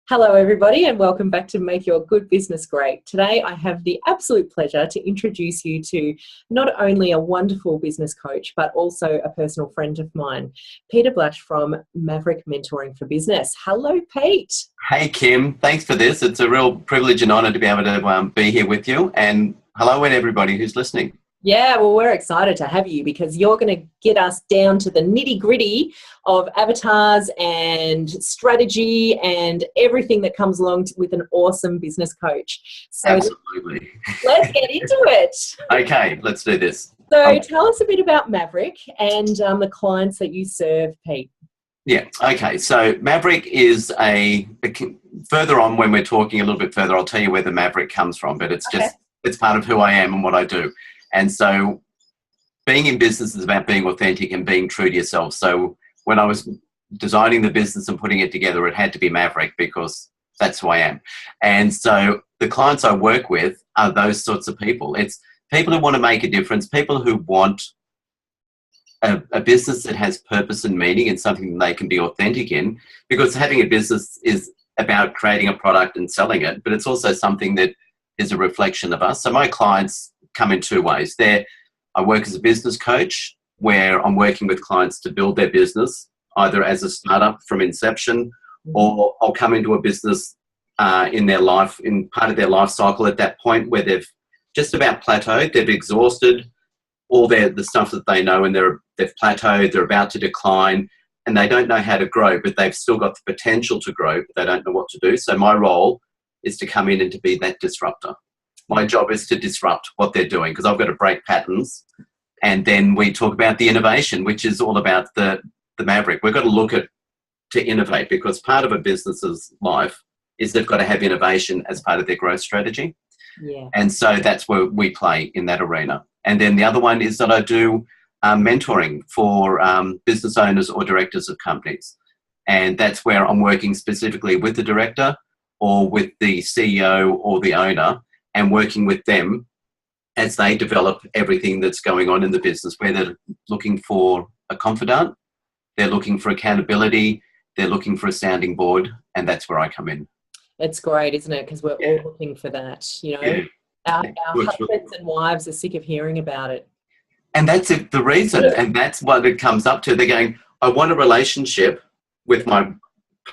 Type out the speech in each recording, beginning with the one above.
Hello, everybody, and welcome back to Make Your Good Business Great. Today, I have the absolute pleasure to introduce you to not only a wonderful business coach, but also a personal friend of mine, Peter Blasch from Maverick Mentoring for Business. Hello, Pete. Hey, Kim. Thanks for this. It's a real privilege and honour to be able to be here with you. And hello, and everybody who's listening. Yeah, well, we're excited to have you because you're going to get us down to the nitty-gritty of avatars and strategy and everything that comes along with an awesome business coach. So absolutely. Let's get into it. Okay, let's do this. So tell us a bit about Maverick and the clients that you serve, Pete. Yeah, okay. So Maverick is further on when we're talking a little bit further, I'll tell you where the Maverick comes from, but it's it's part of who I am and what I do. And so being in business is about being authentic and being true to yourself. So when I was designing the business and putting it together, it had to be Maverick because that's who I am. And so the clients I work with are those sorts of people. It's people who want to make a difference, people who want a business that has purpose and meaning and something that they can be authentic in, because having a business is about creating a product and selling it, but it's also something that is a reflection of us. So my clients come in two ways. I work as a business coach where I'm working with clients to build their business, either as a startup from inception, or I'll come into a business in their life, in part of their life cycle at that point where they've just about plateaued, they've exhausted all the stuff that they know, and they've plateaued, they're about to decline, and they don't know how to grow, but they've still got the potential to grow, but they don't know what to do. So my role is to come in and to be that disruptor. My job is to disrupt what they're doing because I've got to break patterns. And then we talk about the innovation, which is all about the Maverick. We've got to look to innovate because part of a business's life is they've got to have innovation as part of their growth strategy. Yeah. And so that's where we play in that arena. And then the other one is that I do mentoring for business owners or directors of companies. And that's where I'm working specifically with the director or with the CEO or the owner, and working with them as they develop everything that's going on in the business, where they're looking for a confidant, they're looking for accountability, they're looking for a sounding board, and that's where I come in. It's great, isn't it? Because we're all looking for that, you know. Yeah. Our husbands and wives are sick of hearing about it. And that's the reason, and that's what it comes up to. They're going, I want a relationship with my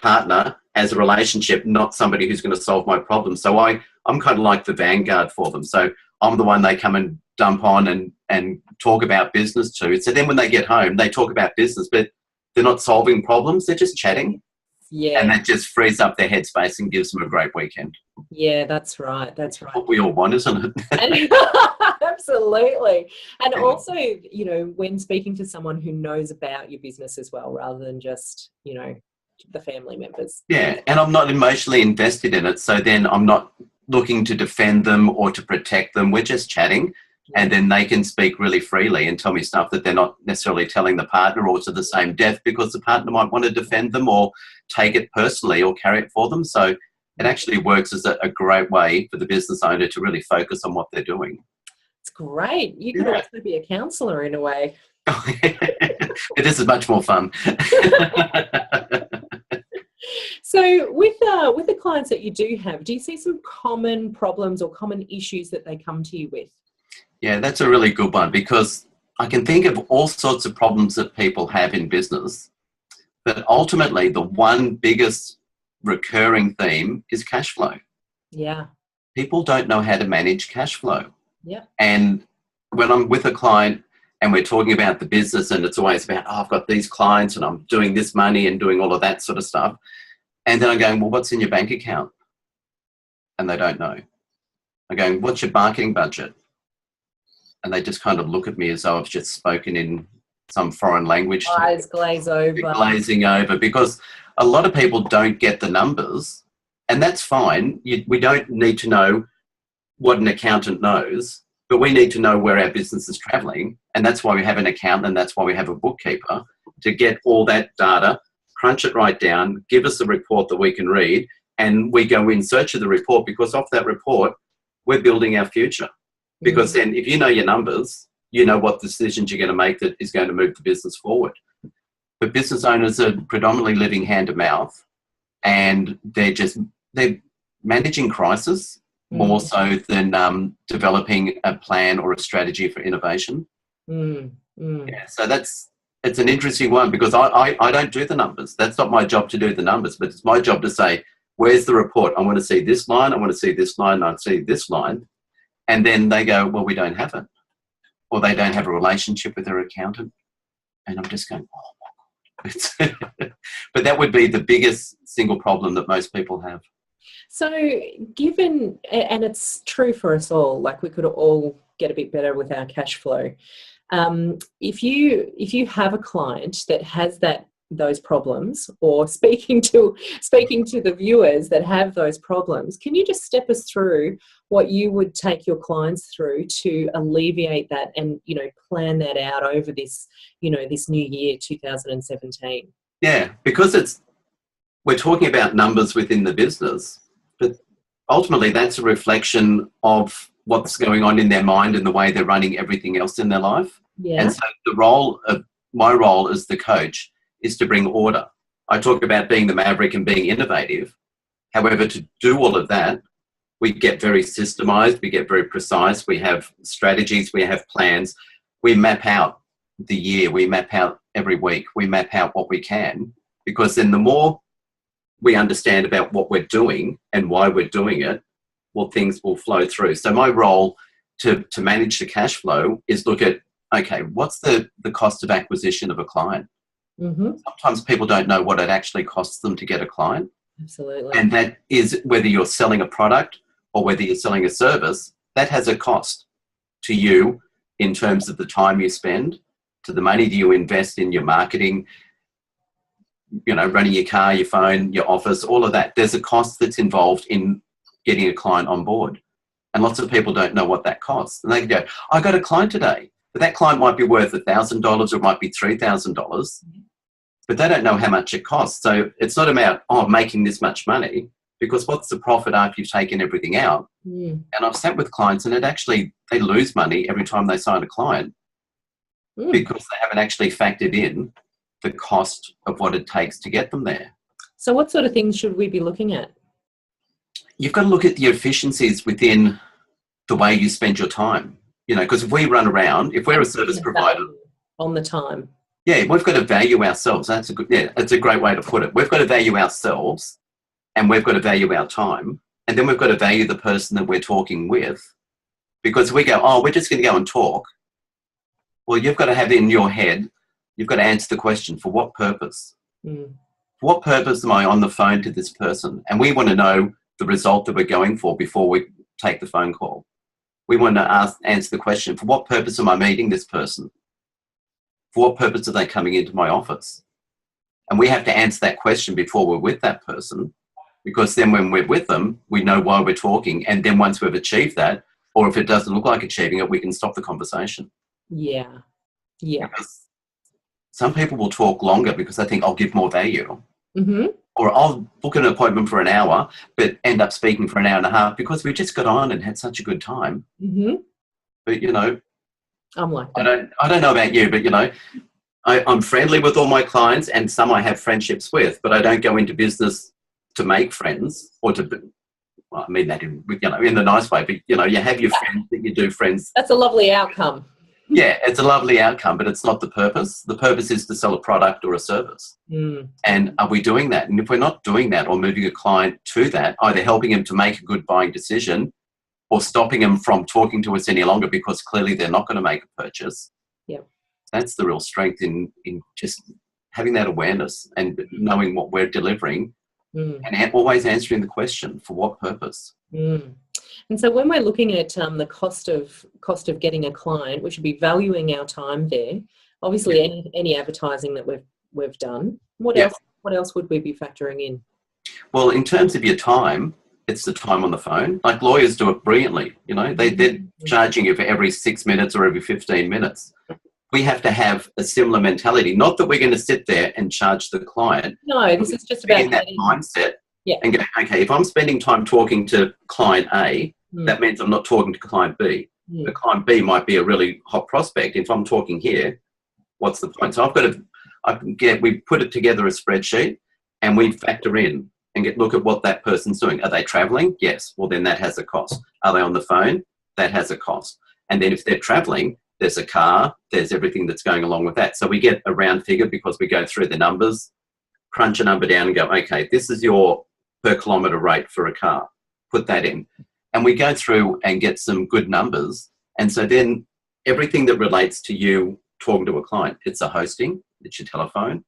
partner as a relationship, not somebody who's going to solve my problem. So I'm kind of like the vanguard for them. So I'm the one they come and dump on and talk about business to. So then when they get home, they talk about business, but they're not solving problems. They're just chatting. Yeah. And that just frees up their headspace and gives them a great weekend. Yeah, that's right. That's right. What we all want, isn't it? Absolutely. And also, you know, when speaking to someone who knows about your business as well, rather than just, you know, the family members. Yeah, and I'm not emotionally invested in it. So then I'm not looking to defend them or to protect them. We're just chatting, and then they can speak really freely and tell me stuff that they're not necessarily telling the partner or to the same depth, because the partner might want to defend them or take it personally or carry it for them. So it actually works as a great way for the business owner to really focus on what they're doing. It's great. You could also be a counsellor in a way. This is much more fun. So with the clients that you do have, do you see some common problems or common issues that they come to you with? Yeah, that's a really good one, because I can think of all sorts of problems that people have in business, but ultimately the one biggest recurring theme is cash flow. Yeah. People don't know how to manage cash flow. Yeah. And when I'm with a client and we're talking about the business, and it's always about, I've got these clients and I'm doing this money and doing all of that sort of stuff. And then I'm going, well, what's in your bank account? And they don't know. I'm going, what's your marketing budget? And they just kind of look at me as though I've just spoken in some foreign language. Eyes glaze over. Glazing over, because a lot of people don't get the numbers, and that's fine. We don't need to know what an accountant knows, but we need to know where our business is traveling. And that's why we have an accountant, and that's why we have a bookkeeper, to get all that data, crunch it right down, give us a report that we can read, and we go in search of the report, because off that report, we're building our future. Because then if you know your numbers, you know what decisions you're going to make that is going to move the business forward. But business owners are predominantly living hand to mouth, and they're managing crisis more so than developing a plan or a strategy for innovation. Yeah, so it's an interesting one, because I don't do the numbers. That's not my job to do the numbers, but it's my job to say, where's the report? I want to see this line, I want to see this line, I see this line. And then they go, well, we don't have it. Or they don't have a relationship with their accountant. And I'm just going, oh my God. But that would be the biggest single problem that most people have. So given, and it's true for us all, like we could all get a bit better with our cash flow. If you have a client that has those problems, or speaking to the viewers that have those problems, can you just step us through what you would take your clients through to alleviate that and, plan that out over this, this new year, 2017? Yeah, because we're talking about numbers within the business, but ultimately that's a reflection of what's going on in their mind and the way they're running everything else in their life. Yeah. And so my role as the coach is to bring order. I talk about being the maverick and being innovative. However, to do all of that, we get very systemized, we get very precise, we have strategies, we have plans, we map out the year, we map out every week, we map out what we can, because then the more we understand about what we're doing and why we're doing it, well, things will flow through. So my role to manage the cash flow is look at, okay, what's the cost of acquisition of a client? Sometimes people don't know what it actually costs them to get a client. Absolutely. And that is whether you're selling a product or whether you're selling a service, that has a cost to you in terms of the time you spend, to the money that you invest in your marketing, running your car, your phone, your office, all of that. There's a cost that's involved in getting a client on board. And lots of people don't know what that costs. And they can go, I got a client today, but that client might be worth $1,000 or it might be $3,000, but they don't know how much it costs. So it's not about, making this much money, because what's the profit after you've taken everything out? And I've sat with clients and they lose money every time they sign a client because they haven't actually factored in the cost of what it takes to get them there. So what sort of things should we be looking at? You've got to look at the efficiencies within the way you spend your time, because if we run around, if we're a service provider on the time, we've got to value ourselves. That's a great way to put it. We've got to value ourselves, and we've got to value our time, and then we've got to value the person that we're talking with, because we go, we're just going to go and talk. Well, you've got to have in your head, you've got to answer the question, for what purpose? For what purpose am I on the phone to this person? And we want to know the result that we're going for before we take the phone call. We want to answer the question, for what purpose am I meeting this person? For what purpose are they coming into my office? And we have to answer that question before we're with that person, because then when we're with them, we know why we're talking. And then once we've achieved that, or if it doesn't look like achieving it, we can stop the conversation. Yeah. Because some people will talk longer because they think, I'll give more value. Or I'll book an appointment for an hour, but end up speaking for an hour and a half because we just got on and had such a good time. But, I'm like that. I don't know about you, but, I'm friendly with all my clients, and some I have friendships with, but I don't go into business to make friends or I mean that in the nice way, but, you have your friends that you do friends. That's a lovely outcome. Yeah, it's a lovely outcome, but it's not the purpose. The purpose is to sell a product or a service. And are we doing that? And if we're not doing that, or moving a client to that, either helping him to make a good buying decision or stopping him from talking to us any longer because clearly they're not going to make a purchase. That's the real strength in just having that awareness and knowing what we're delivering and always answering the question, for what purpose? And so when we're looking at the cost of getting a client, we should be valuing our time there. Obviously, any advertising that we've done. What else would we be factoring in? Well, in terms of your time, it's the time on the phone. Like lawyers do it brilliantly. They're charging you for every 6 minutes or every 15 minutes. We have to have a similar mentality. Not that we're going to sit there and charge the client. No, this is just about that mindset. And go, okay, if I'm spending time talking to client A, that means I'm not talking to client B. The client B might be a really hot prospect. If I'm talking here, what's the point? So we put it together a spreadsheet, and we factor in and look at what that person's doing. Are they traveling? Yes. Well, then that has a cost. Are they on the phone? That has a cost. And then if they're traveling, there's a car, there's everything that's going along with that. So we get a round figure because we go through the numbers, crunch a number down and go, okay, this is your per kilometre rate for a car. Put that in. And we go through and get some good numbers. And so then everything that relates to you talking to a client, it's a hosting, it's your telephone,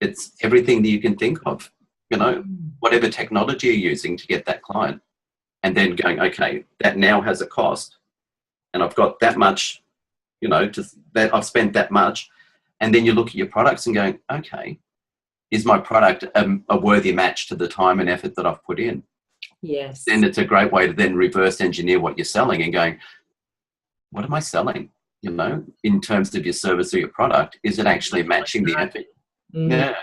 it's everything that you can think of, whatever technology you're using to get that client. And then going, okay, that now has a cost. And I've got that much, that I've spent that much. And then you look at your products and going, okay, is my product a worthy match to the time and effort that I've put in? Yes. Then it's a great way to then reverse engineer what you're selling and going, what am I selling? In terms of your service or your product, is it actually matching the effort? Yeah.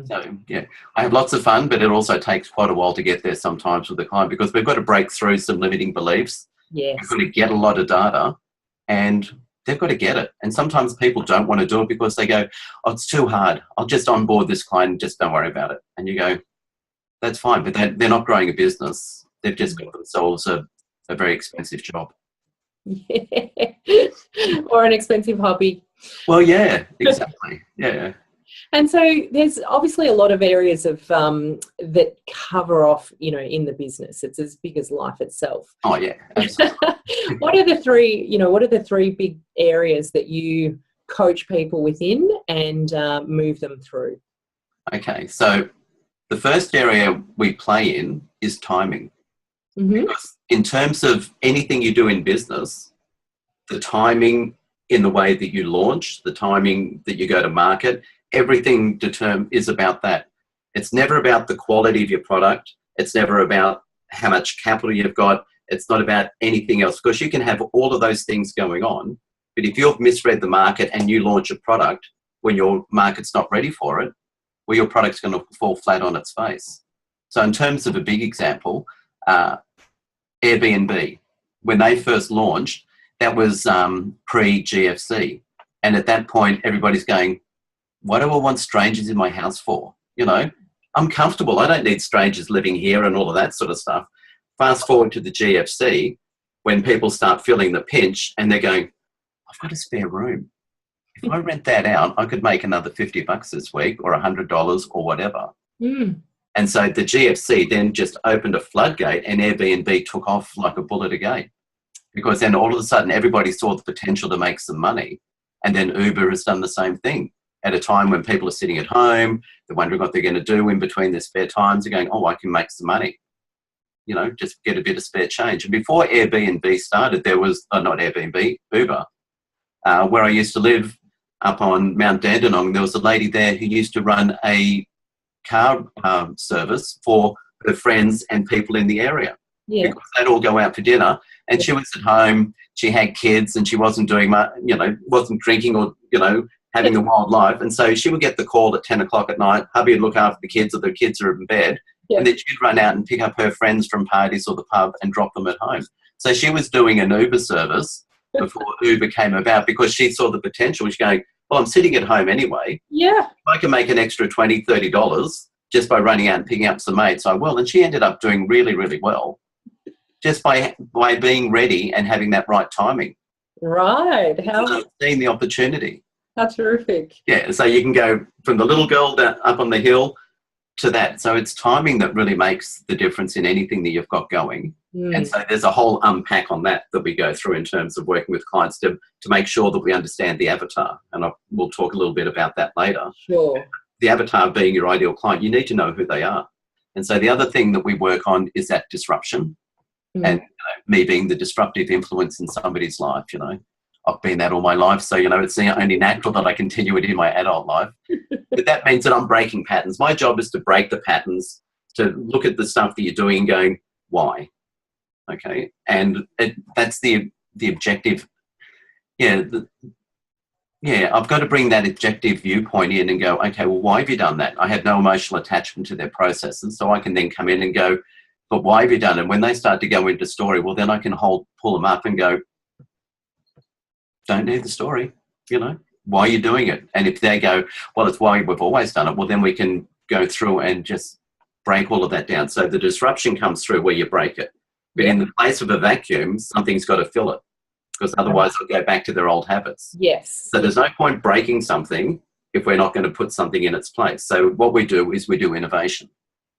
So, yeah, I have lots of fun, but it also takes quite a while to get there sometimes with the client because we've got to break through some limiting beliefs. Yes. We've got to get a lot of data and they've got to get it. And sometimes people don't want to do it because they go, oh, it's too hard. I'll just onboard this client and just don't worry about it. And you go, that's fine, but they're not growing a business. They've just got themselves a very expensive job. Or an expensive hobby. Well, yeah, exactly. Yeah. And so there's obviously a lot of areas of that cover off, in the business. It's as big as life itself. Oh, yeah, absolutely. What are the three big areas that you coach people within and move them through? Okay, so the first area we play in is timing. Because in terms of anything you do in business, the timing in the way that you launch, the timing that you go to market, everything is about that. It's never about the quality of your product. It's never about how much capital you've got. It's not about anything else because you can have all of those things going on. But if you've misread the market and you launch a product when your market's not ready for it, well, your product's going to fall flat on its face. So in terms of a big example, Airbnb, when they first launched, that was pre-GFC. And at that point, everybody's going, what do I want strangers in my house for? I'm comfortable. I don't need strangers living here and all of that sort of stuff. Fast forward to the GFC, when people start feeling the pinch and they're going, I've got a spare room. If I rent that out, I could make another $50 this week or $100 or whatever. And so the GFC then just opened a floodgate and Airbnb took off like a bullet again. Because then all of a sudden everybody saw the potential to make some money. And then Uber has done the same thing. At a time when people are sitting at home, they're wondering what they're going to do in between their spare times. They're going, oh, I can make some money. Just get a bit of spare change. And before Airbnb started, there was, not Airbnb, Uber. Where I used to live up on Mount Dandenong, there was a lady there who used to run a car service for her friends and people in the area. Yeah. Because they'd all go out for dinner and she was at home, she had kids and she wasn't doing much, wasn't drinking or, having a wild life. And so she would get the call at 10 o'clock at night, hubby would look after the kids or the kids are in bed. Yeah. And then she'd run out and pick up her friends from parties or the pub and drop them at home. So she was doing an Uber service before Uber came about because she saw the potential. She's going, well, I'm sitting at home anyway. Yeah. If I can make an extra $20, $30 just by running out and picking up some mates, I will. And she ended up doing really, really well just by being ready and having that right timing. Right. How seeing the opportunity. How terrific. Yeah, so you can go from the little girl down, up on the hill to that. So it's timing that really makes the difference in anything that you've got going. And so there's a whole unpack on that we go through in terms of working with clients to make sure that we understand the avatar. And we'll talk a little bit about that later. Sure. The avatar being your ideal client, you need to know who they are. And so the other thing that we work on is that disruption. And me being the disruptive influence in somebody's life, I've been that all my life. So, it's only natural that I continue it in my adult life. But that means that I'm breaking patterns. My job is to break the patterns, to look at the stuff that you're doing and going, why? Okay. And that's the objective. Yeah. I've got to bring that objective viewpoint in and go, okay, well, why have you done that? I had no emotional attachment to their processes. So I can then come in and go, but why have you done it? And when they start to go into story, well, then I can pull them up and go, don't need the story, why are you doing it? And if they go, well, it's why we've always done it, well, then we can go through and just break all of that down. So the disruption comes through where you break it. But in the place of a vacuum, something's got to fill it, because otherwise they'll go back to their old habits. Yes. So there's no point breaking something if we're not going to put something in its place. So what we do is we do innovation.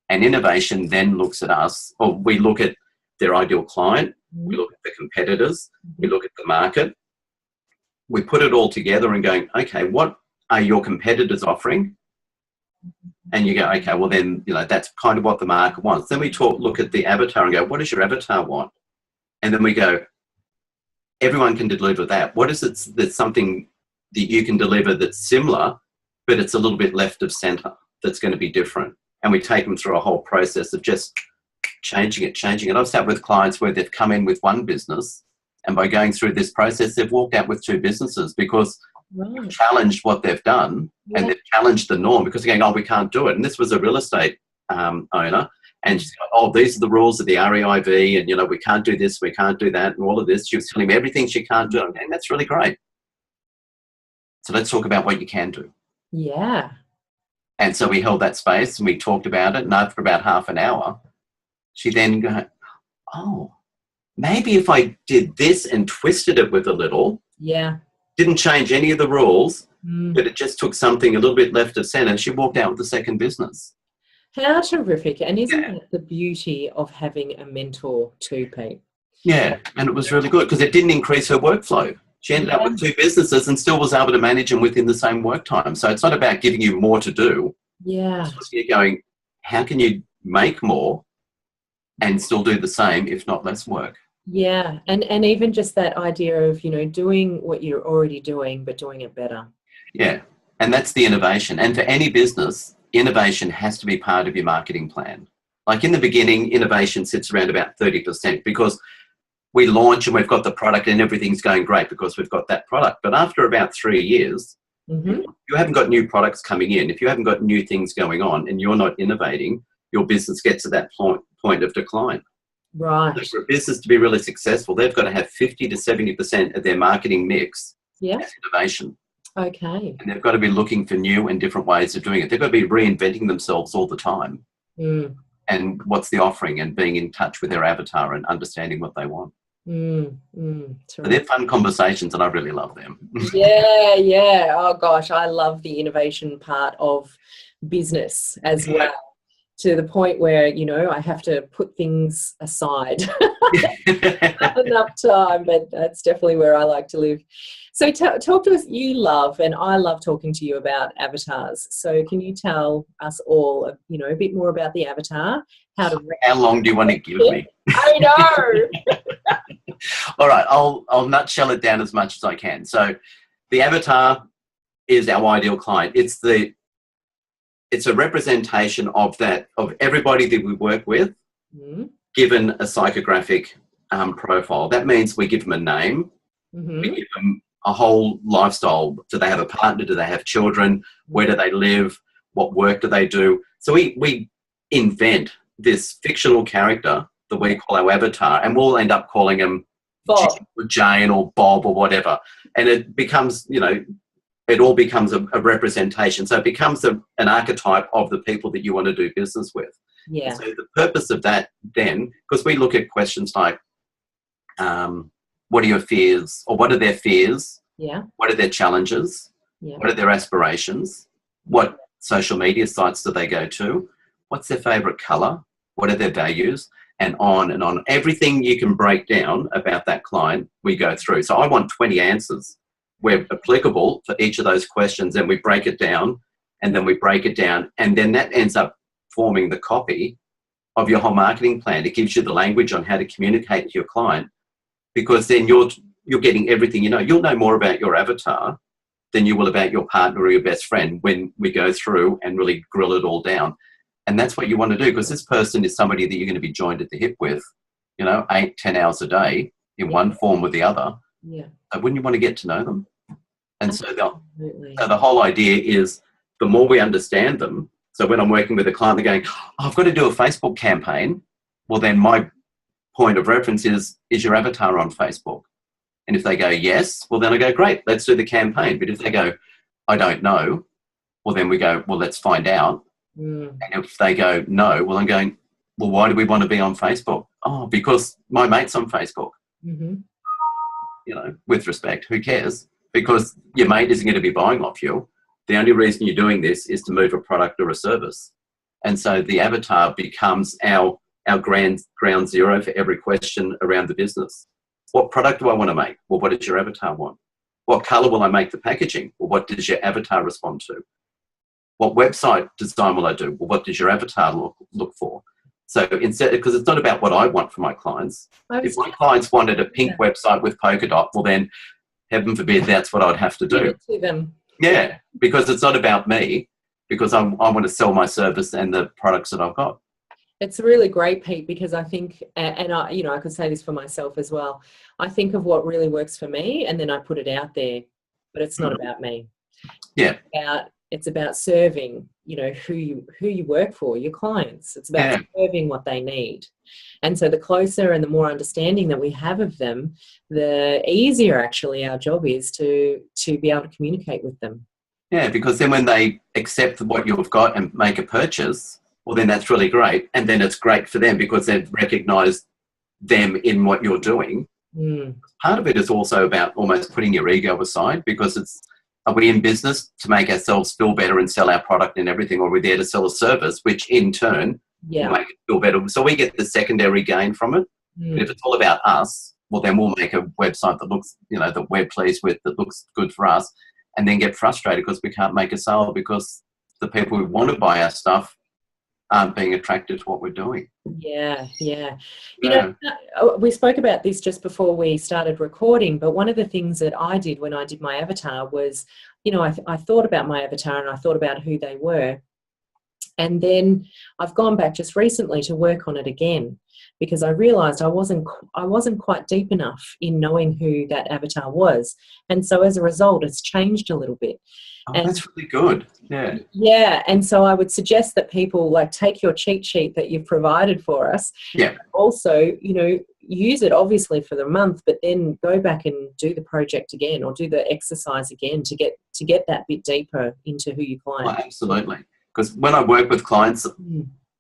And innovation then looks at us, or we look at their ideal client, we look at the competitors, we look at the market. We put it all together and going, okay, what are your competitors offering? And you go, okay, well then, that's kind of what the market wants. Then we look at the avatar and go, what does your avatar want? And then we go, everyone can deliver that. What is it that's something that you can deliver that's similar, but it's a little bit left of center, that's going to be different? And we take them through a whole process of just changing it. I've sat with clients where they've come in with one business, and by going through this process, they've walked out with 2 businesses because they've challenged what they've done, and they've challenged the norm, because they're going, oh, we can't do it. And this was a real estate owner, and she's going, oh, these are the rules of the REIV, and, we can't do this, we can't do that, and all of this. She was telling me everything she can't do. I'm going, that's really great. So let's talk about what you can do. Yeah. And so we held that space and we talked about it. And after about half an hour, she then go, oh, maybe if I did this and twisted it with a little, didn't change any of the rules, but it just took something a little bit left of center, she walked out with the second business. How terrific. And isn't that the beauty of having a mentor too, Pete? Yeah, and it was really good because it didn't increase her workflow. She ended up with 2 businesses and still was able to manage them within the same work time. So it's not about giving you more to do. Yeah. It's just you're going, how can you make more and still do the same, if not less work? Yeah. And even just that idea of, doing what you're already doing, but doing it better. Yeah. And that's the innovation. And for any business, innovation has to be part of your marketing plan. Like in the beginning, innovation sits around about 30% because we launch and we've got the product and everything's going great because we've got that product. But after about 3 years, you haven't got new products coming in. If you haven't got new things going on and you're not innovating, your business gets to that point of decline. Right. So for a business to be really successful, they've got to have 50 to 70% of their marketing mix as innovation. Okay. And they've got to be looking for new and different ways of doing it. They've got to be reinventing themselves all the time. And what's the offering, and being in touch with their avatar and understanding what they want. So they're fun conversations and I really love them. Yeah. Oh gosh, I love the innovation part of business as well, to the point where, I have to put things aside. Not enough time, but that's definitely where I like to live. So talk to us. You love, and I love talking to you about avatars. So can you tell us all, a bit more about the avatar? How long do you want to give me? I know. All right, I'll nutshell it down as much as I can. So the avatar is our ideal client. It's a representation of everybody that we work with, given a psychographic profile. That means we give them a name, we give them a whole lifestyle. Do they have a partner? Do they have children? Where do they live? What work do they do? So we invent this fictional character that we call our avatar, and we'll end up calling him Bob or Jane or Bob or whatever. And it becomes, it all becomes a representation. So it becomes an archetype of the people that you want to do business with. Yeah. So the purpose of that then, because we look at questions like, what are your fears, or what are their fears? Yeah. What are their challenges? Yeah. What are their aspirations? What social media sites do they go to? What's their favorite color? What are their values? And on and on. Everything you can break down about that client, we go through. So I want 20 answers where applicable for each of those questions, and we break it down, and then we break it down, and then that ends up forming the copy of your whole marketing plan. It gives you the language on how to communicate to your client, because then you're getting everything. You'll know more about your avatar than you will about your partner or your best friend when we go through and really grill it all down. And that's what you want to do, because this person is somebody that you're going to be joined at the hip with, 8-10 hours a day in one form or the other. Yeah. So wouldn't you want to get to know them? And so the whole idea is, the more we understand them, so when I'm working with a client, they're going, I've got to do a Facebook campaign. Well, then my point of reference is your avatar on Facebook? And if they go, yes, well, then I go, great, let's do the campaign. But if they go, I don't know, well, then we go, well, let's find out. Mm. And if they go, no, well, I'm going, well, why do we want to be on Facebook? Oh, because my mate's on Facebook. Mm-hmm. You know, with respect, who cares? Because your mate isn't going to be buying off you. The only reason you're doing this is to move a product or a service. And so the avatar becomes our ground zero for every question around the business. What product do I want to make? Well, what does your avatar want? What color will I make the packaging? Well, what does your avatar respond to? What website design will I do? Well, what does your avatar look for? So instead, because it's not about what I want for my clients. If my clients wanted a pink website with polka dot, well then, heaven forbid, that's what I'd have to do. Give it to them. Yeah, because it's not about me, because I want to sell my service and the products that I've got. It's really great, Pete, because I think, and I, you know, I could say this for myself as well. I think of what really works for me, and then I put it out there, but it's not about me. Yeah. It's about serving, you know, who you work for, your clients. It's about serving what they need. And so the closer and the more understanding that we have of them, the easier actually our job is to be able to communicate with them. Yeah, because then when they accept what you've got and make a purchase, well, then that's really great. And then it's great for them because they've recognised them in what you're doing. Mm. Part of it is also about almost putting your ego aside, because are we in business to make ourselves feel better and sell our product and everything, or are we there to sell a service, which in turn will make it feel better? So we get the secondary gain from it. Mm. But if it's all about us, well, then we'll make a website that looks, you know, that we're pleased with, that looks good for us, and then get frustrated because we can't make a sale because the people who want to buy our stuff aren't being attracted to what we're doing. Yeah. You know, we spoke about this just before we started recording, but one of the things that I did when I did my avatar was, you know, I thought about my avatar and I thought about who they were. And then I've gone back just recently to work on it again, because I realised I wasn't quite deep enough in knowing who that avatar was. And so as a result, it's changed a little bit. Oh, and that's really good. Yeah. Yeah. And so I would suggest that people take your cheat sheet that you've provided for us. Yeah. Also, you know, use it obviously for the month, but then go back and do the project again or do the exercise again to get that bit deeper into who your client. Oh, absolutely. Because when I work with clients,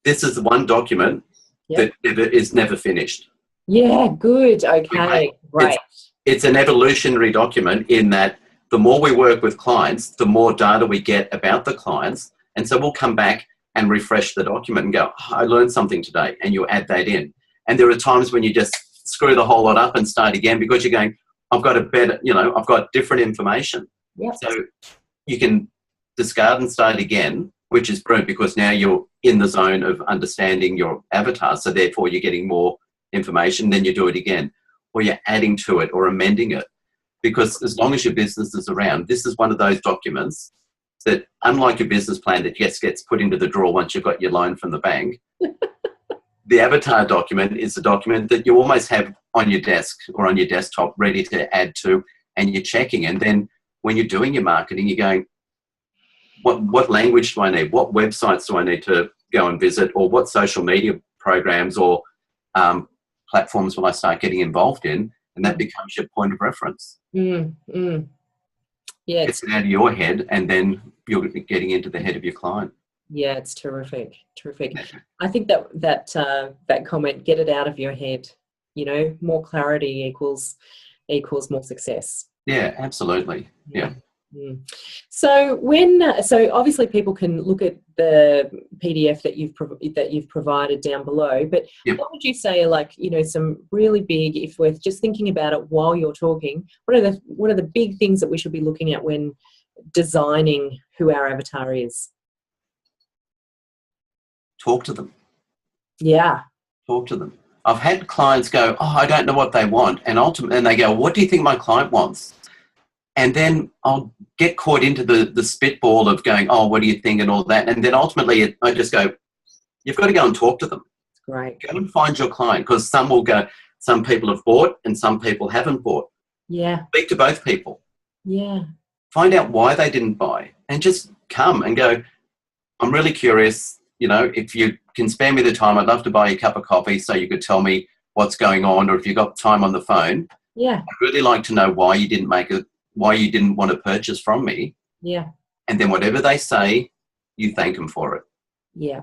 this is the one document that is never finished. Yeah, good. Okay, great. It's an evolutionary document in that the more we work with clients, the more data we get about the clients. And so we'll come back and refresh the document and go, oh, I learned something today, and you add that in. And there are times when you just screw the whole lot up and start again because you're going, I've got a better, you know, I've got different information. Yep. So you can discard and start again, which is brilliant because now you're in the zone of understanding your avatar. So therefore you're getting more information, then you do it again, or you're adding to it or amending it. Because as long as your business is around, this is one of those documents that, unlike your business plan that just gets put into the drawer once you've got your loan from the bank, the avatar document is a document that you almost have on your desk or on your desktop ready to add to, and you're checking. And then when you're doing your marketing, you're going, what language do I need? What websites do I need to go and visit? Or what social media programs or platforms will I start getting involved in? And that becomes your point of reference. Yeah, it's out of your head, and then you're getting into the head of your client. Yeah, it's terrific. I think that comment, get it out of your head. You know, more clarity equals more success. Yeah, absolutely. Yeah. So so obviously people can look at the PDF that you've provided down below, but what would you say are some really big, if we're just thinking about it while you're talking, what are the big things that we should be looking at when designing who our avatar is? Talk to them. Yeah. Talk to them. I've had clients go, oh, I don't know what they want, and ultimately they go, what do you think my client wants? And then I'll get caught into the spitball of going, oh, what do you think, and all that. And then ultimately I just go, you've got to go and talk to them. Right. Go and find your client, because some people have bought and some people haven't bought. Yeah. Speak to both people. Yeah. Find out why they didn't buy, and just come and go, I'm really curious, if you can spare me the time, I'd love to buy you a cup of coffee so you could tell me what's going on, or if you've got time on the phone. Yeah. I'd really like to know why you didn't want to purchase from me. Yeah. And then whatever they say, you thank them for it. Yeah.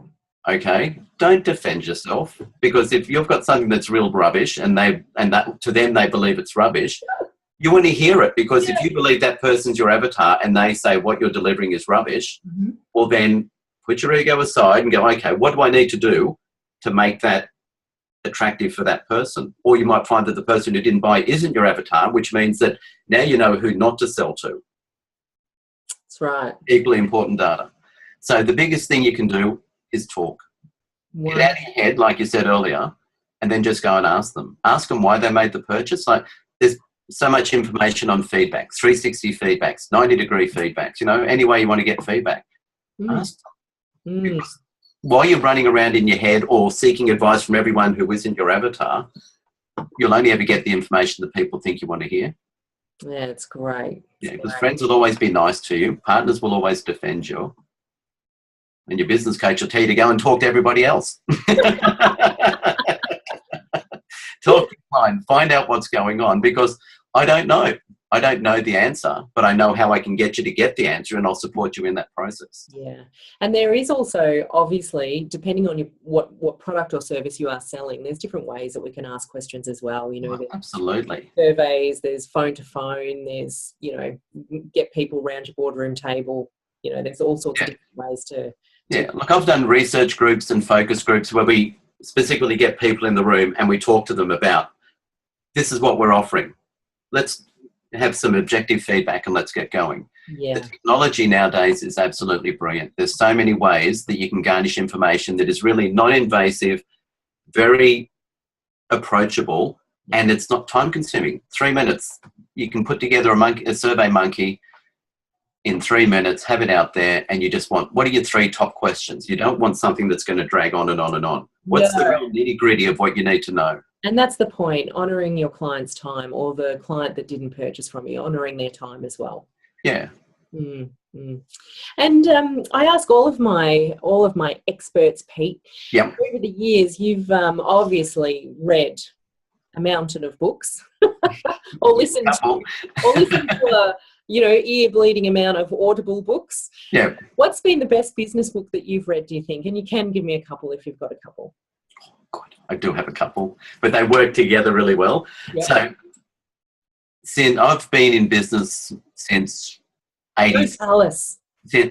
Okay, don't defend yourself, because if you've got something that's real rubbish and that to them they believe it's rubbish, you want to hear it, because if you believe that person's your avatar and they say what you're delivering is rubbish, well then put your ego aside and go, okay, what do I need to do to make that attractive for that person? Or you might find that the person who didn't buy isn't your avatar, which means that now you know who not to sell to. That's right. Equally important data. So the biggest thing you can do is talk. Wow. Get out of your head, like you said earlier, and then just go and ask them. Ask them why they made the purchase. Like, there's so much information on feedback, 360 feedbacks, 90-degree feedbacks, you know, any way you want to get feedback. Ask them. Because while you're running around in your head or seeking advice from everyone who isn't your avatar, you'll only ever get the information that people think you want to hear. Yeah, it's great. Yeah, because friends will always be nice to you. Partners will always defend you. And your business coach will tell you to go and talk to everybody else. Talk to your client, find out what's going on, because I don't know. I don't know the answer, but I know how I can get you to get the answer, and I'll support you in that process. Yeah. And there is also, obviously, depending on what product or service you are selling, there's different ways that we can ask questions as well. You know, absolutely. Surveys, there's phone to phone, there's, you know, get people around your boardroom table. You know, there's all sorts of different ways to. Yeah, look, I've done research groups and focus groups where we specifically get people in the room and we talk to them about, this is what we're offering. Let's have some objective feedback and let's get going. Yeah. The technology nowadays is absolutely brilliant. There's so many ways that you can garnish information that is really non-invasive, very approachable, and it's not time consuming. 3 minutes. You can put together a survey monkey in 3 minutes, have it out there, and you just want, what are your 3 top questions? You don't want something that's going to drag on and on and on. What's the real nitty-gritty of what you need to know? And that's the point, honouring your client's time, or the client that didn't purchase from you, honouring their time as well. Yeah. And I ask all of my experts, Pete. Yep. Over the years, you've obviously read a mountain of books, or listened to a ear-bleeding amount of Audible books. Yeah. What's been the best business book that you've read, do you think? And you can give me a couple if you've got a couple. Oh, God, I do have a couple, but they work together really well. Yeah. So I've been in business since 80s. Alice.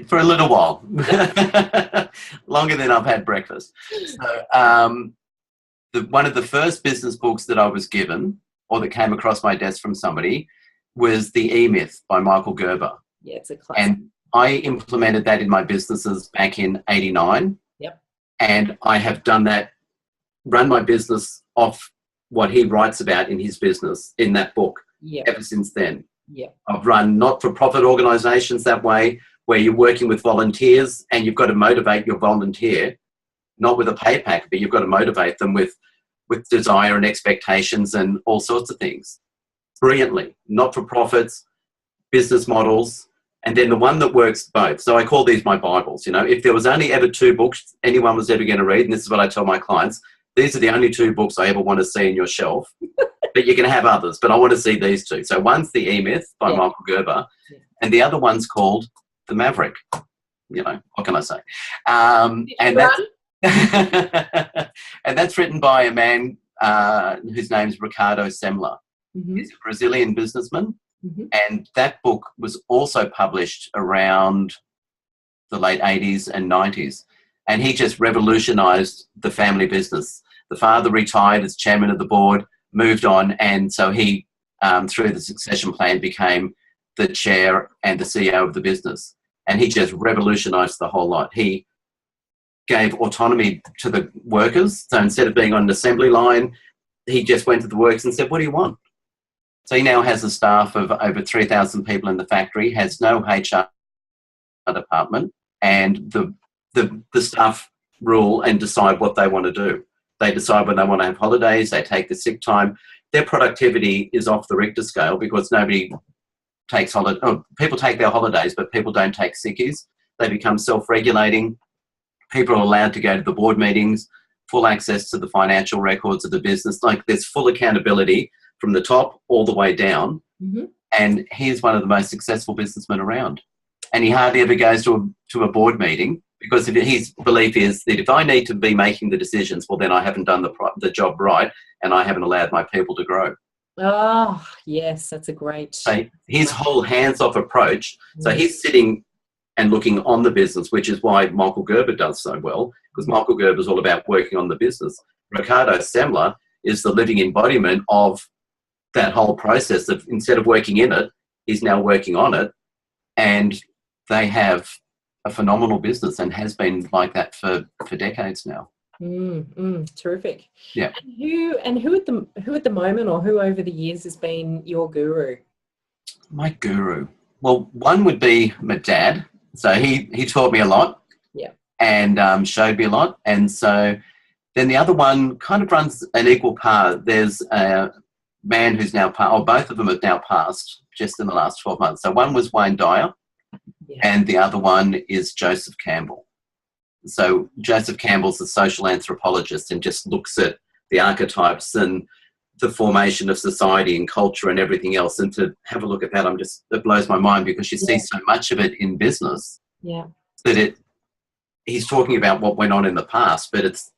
For a little while. Longer than I've had breakfast. So one of the first business books that I was given, or that came across my desk from somebody, was The E-Myth by Michael Gerber. Yeah, it's a classic. And I implemented that in my businesses back in 89. Yep. And I have done that, run my business off what he writes about in his business in that book ever since then. Yeah. I've run not-for-profit organisations that way, where you're working with volunteers and you've got to motivate your volunteer, not with a pay pack, but you've got to motivate them with desire and expectations and all sorts of things. Brilliantly. Not-for-profits, business models, and then the one that works both. So I call these my Bibles. You know, if there was only ever 2 books anyone was ever going to read, and this is what I tell my clients, these are the only 2 books I ever want to see in your shelf. But you can have others, but I want to see these 2. So one's The E-Myth by Michael Gerber, and the other one's called The Maverick. You know, what can I say? And that's written by a man whose name's Ricardo Semler. He's a Brazilian businessman, and that book was also published around the late 80s and 90s, and he just revolutionized the family business. The father retired as chairman of the board, moved on, and so he, through the succession plan, became the chair and the CEO of the business, and he just revolutionized the whole lot. He gave autonomy to the workers, so instead of being on an assembly line, he just went to the works and said, what do you want? So he now has a staff of over 3,000 people in the factory, has no HR department, and the staff rule and decide what they want to do. They decide when they want to have holidays, they take the sick time. Their productivity is off the Richter scale because nobody takes people take their holidays, but people don't take sickies. They become self-regulating. People are allowed to go to the board meetings, full access to the financial records of the business. Like, there's full accountability from the top all the way down. And he's one of the most successful businessmen around. And he hardly ever goes to a board meeting Because if his belief is that if I need to be making the decisions, well, then I haven't done the job right, and I haven't allowed my people to grow. Oh, yes, that's a great. So his whole hands-off approach. So he's sitting and looking on the business, which is why Michael Gerber does so well, because Michael Gerber is all about working on the business. Ricardo Semler is the living embodiment of that whole process of, instead of working in it, he's now working on it, and they have a phenomenal business and has been like that for decades now. Terrific. Yeah. And who at the moment, or who over the years, has been your guru? My guru. Well, one would be my dad. So he taught me a lot. Yeah. And showed me a lot. And so then the other one kind of runs an equal par. There's a man who's now both of them have now passed just in the last 12 months. So one was Wayne Dyer, and the other one is Joseph Campbell. So Joseph Campbell's a social anthropologist and just looks at the archetypes and the formation of society and culture and everything else. And to have a look at that, it blows my mind, because you see so much of it in business. Yeah. That he's talking about what went on in the past, but it's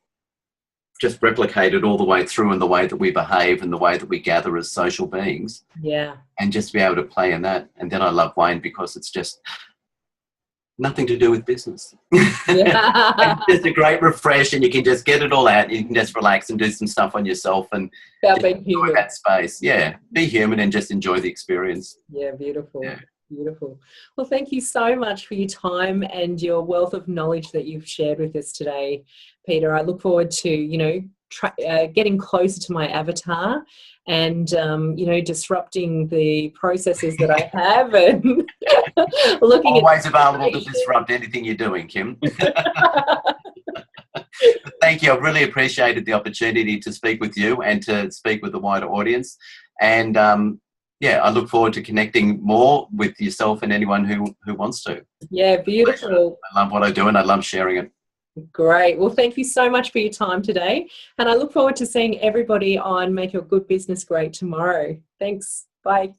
just replicated all the way through in the way that we behave and the way that we gather as social beings. Yeah. And just be able to play in that. And then I love Wayne because it's just nothing to do with business. Yeah. It's just a great refresh, and you can just get it all out. You can just relax and do some stuff on yourself and about being human. That space. Yeah. Be human and just enjoy the experience. Yeah, beautiful. Yeah. Beautiful. Well, thank you so much for your time and your wealth of knowledge that you've shared with us today, Peter. I look forward to, getting closer to my avatar and, disrupting the processes that I have and looking always available to disrupt anything you're doing, Kim. Thank you. I really appreciated the opportunity to speak with you and to speak with the wider audience. And, I look forward to connecting more with yourself and anyone who wants to. Yeah, beautiful. I love what I do and I love sharing it. Great. Well, thank you so much for your time today. And I look forward to seeing everybody on Make Your Good Business Great tomorrow. Thanks. Bye.